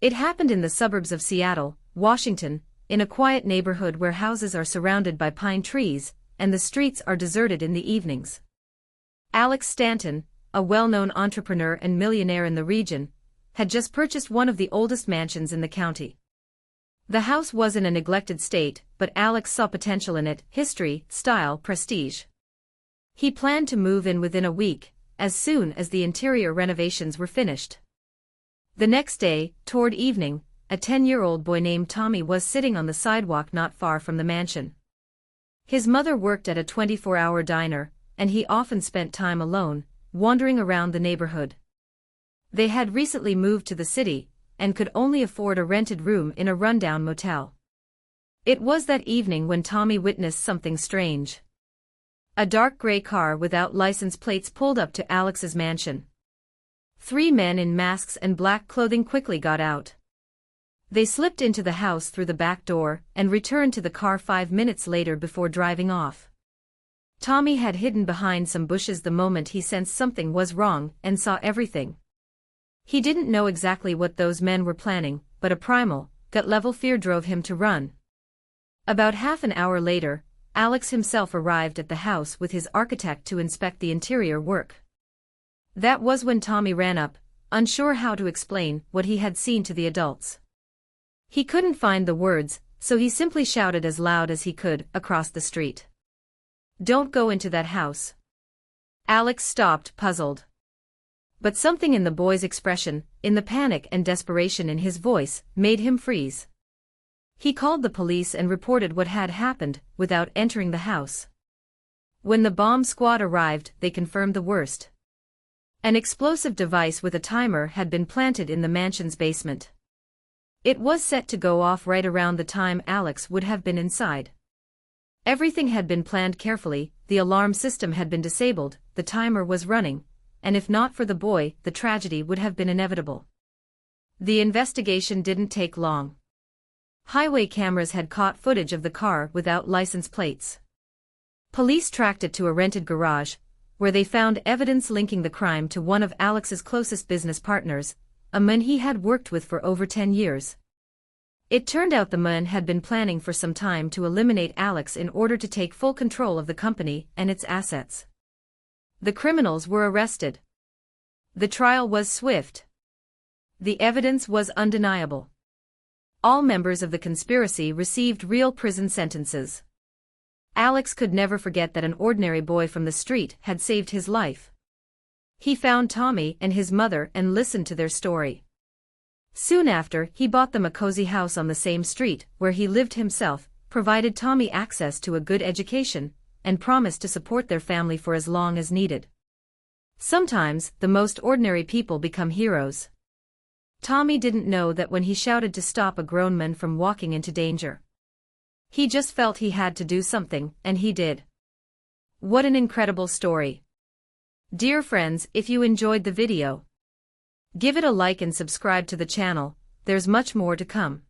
It happened in the suburbs of Seattle, Washington, in a quiet neighborhood where houses are surrounded by pine trees, and the streets are deserted in the evenings. Alex Stanton, a well-known entrepreneur and millionaire in the region, had just purchased one of the oldest mansions in the county. The house was in a neglected state, but Alex saw potential in it: history, style, prestige. He planned to move in within a week, as soon as the interior renovations were finished. The next day, toward evening, a 10-year-old boy named Tommy was sitting on the sidewalk not far from the mansion. His mother worked at a 24-hour diner, and he often spent time alone, wandering around the neighborhood. They had recently moved to the city, and could only afford a rented room in a rundown motel. It was that evening when Tommy witnessed something strange. A dark gray car without license plates pulled up to Alex's mansion. 3 men in masks and black clothing quickly got out. They slipped into the house through the back door and returned to the car 5 minutes later before driving off. Tommy had hidden behind some bushes the moment he sensed something was wrong and saw everything. He didn't know exactly what those men were planning, but a primal, gut-level fear drove him to run. About half an hour later, Alex himself arrived at the house with his architect to inspect the interior work. That was when Tommy ran up, unsure how to explain what he had seen to the adults. He couldn't find the words, so he simply shouted as loud as he could across the street. "Don't go into that house." Alex stopped, puzzled. But something in the boy's expression, in the panic and desperation in his voice, made him freeze. He called the police and reported what had happened, without entering the house. When the bomb squad arrived, they confirmed the worst. An explosive device with a timer had been planted in the mansion's basement. It was set to go off right around the time Alex would have been inside. Everything had been planned carefully, the alarm system had been disabled, the timer was running, and if not for the boy, the tragedy would have been inevitable. The investigation didn't take long. Highway cameras had caught footage of the car without license plates. Police tracked it to a rented garage, where they found evidence linking the crime to one of Alex's closest business partners, a man he had worked with for over 10 years. It turned out the man had been planning for some time to eliminate Alex in order to take full control of the company and its assets. The criminals were arrested. The trial was swift. The evidence was undeniable. All members of the conspiracy received real prison sentences. Alex could never forget that an ordinary boy from the street had saved his life. He found Tommy and his mother and listened to their story. Soon after, he bought them a cozy house on the same street where he lived himself, provided Tommy access to a good education, and promised to support their family for as long as needed. Sometimes, the most ordinary people become heroes. Tommy didn't know that when he shouted to stop a grown man from walking into danger. He just felt he had to do something, and he did. What an incredible story. Dear friends, if you enjoyed the video, give it a like and subscribe to the channel. There's much more to come.